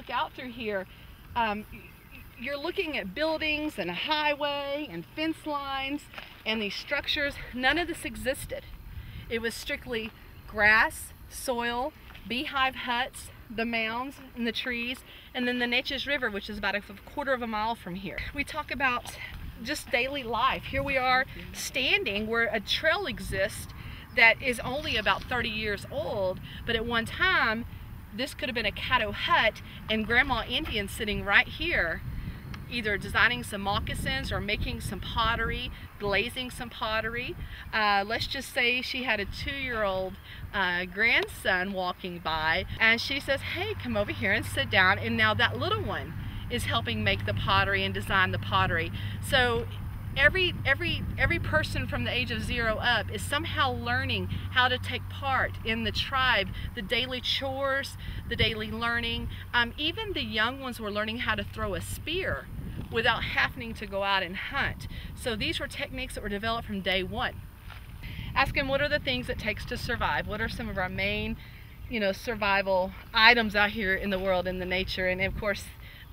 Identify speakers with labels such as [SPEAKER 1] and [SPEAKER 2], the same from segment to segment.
[SPEAKER 1] look out through here, you're looking at buildings and a highway and fence lines and these structures. None of this existed. It was strictly grass, soil, beehive huts, the mounds and the trees, and then the Neches River, which is about a quarter of a mile from here. We talk about just daily life. Here we are standing where a trail exists that is only about 30 years old, but at one time this could have been a Caddo hut and Grandma Indian sitting right here, either designing some moccasins or making some pottery, glazing some pottery. Let's just say she had a 2-year-old grandson walking by, and she says, hey, come over here and sit down, and now that little one is helping make the pottery and design the pottery. So every person from the age of 0 up is somehow learning how to take part in the tribe, the daily chores, the daily learning. Even the young ones were learning how to throw a spear without having to go out and hunt. So these were techniques that were developed from day one. Ask them, what are the things it takes to survive? What are some of our main, survival items out here in the world, in the nature? And of course,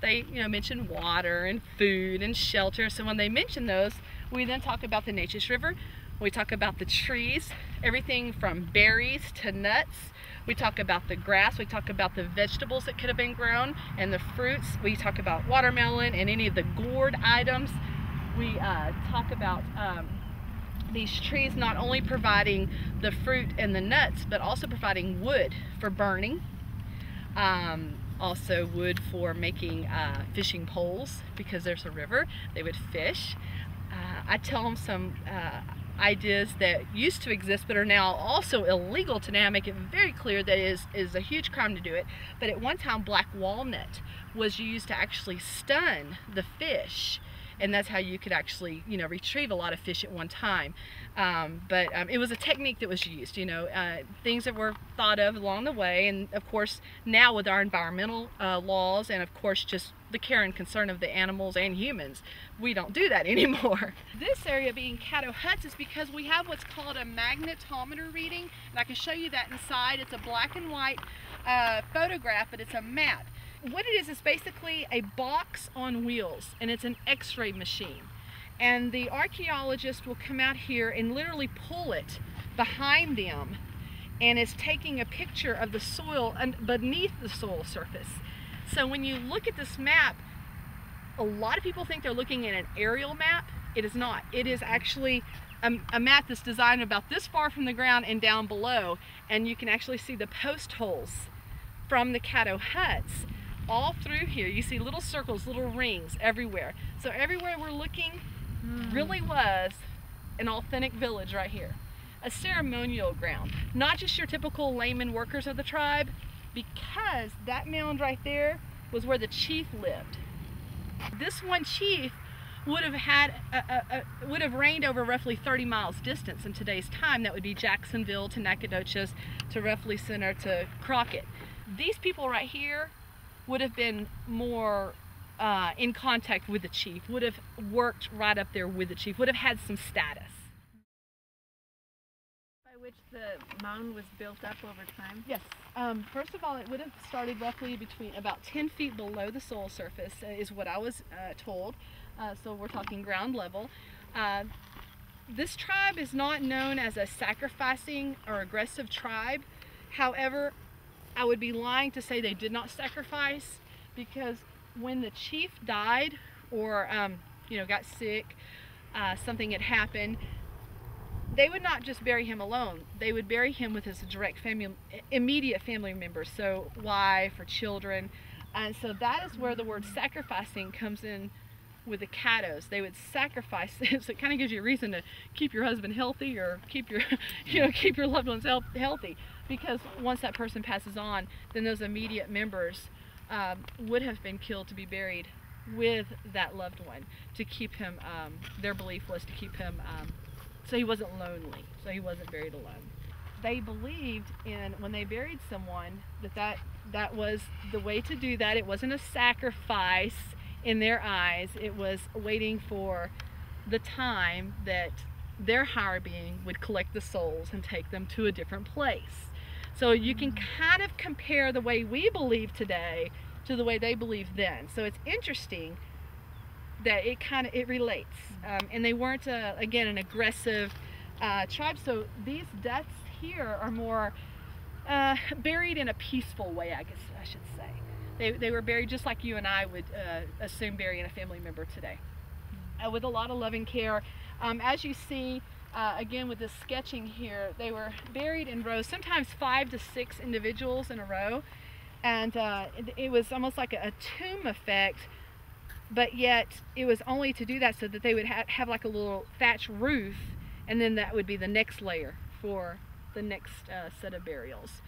[SPEAKER 1] they mention water and food and shelter. So when they mention those, we then talk about the Neches River. We talk about the trees, everything from berries to nuts. We talk about the grass, we talk about the vegetables that could have been grown, and the fruits. We talk about watermelon and any of the gourd items. We talk about these trees not only providing the fruit and the nuts, but also providing wood for burning. Also wood for making fishing poles, because there's a river, they would fish. I tell them some ideas that used to exist but are now also illegal today. I make it very clear that it is a huge crime to do it. But at one time, black walnut was used to actually stun the fish, and that's how you could actually retrieve a lot of fish at one time. But it was a technique that was used, things that were thought of along the way. And of course now with our environmental laws, and of course just the care and concern of the animals and humans, we don't do that anymore. This area being Caddo huts is because we have what's called a magnetometer reading, and I can show you that inside. It's a black and white photograph, but it's a map. What it is basically a box on wheels, and it's an x-ray machine. And the archaeologist will come out here and literally pull it behind them, and it's taking a picture of the soil beneath the soil surface. So when you look at this map, a lot of people think they're looking at an aerial map. It is not. It is actually a map that's designed about this far from the ground and down below, and you can actually see the post holes from the Caddo huts all through here. You see little circles, little rings everywhere. So everywhere we're looking really was an authentic village right here. A ceremonial ground. Not just your typical layman workers of the tribe, because that mound right there was where the chief lived. This one chief would have reigned over roughly 30 miles distance in today's time. That would be Jacksonville to Nacogdoches to roughly Center to Crockett. These people right here would have been more in contact with the chief, would have worked right up there with the chief, would have had some status.
[SPEAKER 2] By which the mound was built up over time?
[SPEAKER 1] Yes. First of all, it would have started roughly between about 10 feet below the soil surface, is what I was told. So we're talking ground level. This tribe is not known as a sacrificing or aggressive tribe. However, I would be lying to say they did not sacrifice, because when the chief died or got sick, something had happened, they would not just bury him alone. They would bury him with his direct family, immediate family members, so wife or children. And so that is where the word sacrificing comes in with the Caddos. They would sacrifice, so it kind of gives you a reason to keep your husband healthy, or keep your keep your loved ones healthy, because once that person passes on, then those immediate members would have been killed to be buried with that loved one, to keep him, their belief was to keep him so he wasn't lonely, so he wasn't buried alone. They believed in, when they buried someone, that was the way to do that. It wasn't a sacrifice in their eyes. It was waiting for the time that their higher being would collect the souls and take them to a different place. So you can kind of compare the way we believe today to the way they believed then. So it's interesting that it relates. And they weren't, again, an aggressive tribe. So these deaths here are more buried in a peaceful way, I guess I should say. They were buried just like you and I would assume burying a family member today, with a lot of loving care. As you see, again with this sketching here, they were buried in rows, sometimes 5 to 6 individuals in a row, and it was almost like a tomb effect, but yet it was only to do that so that they would have like a little thatch roof, and then that would be the next layer for the next set of burials.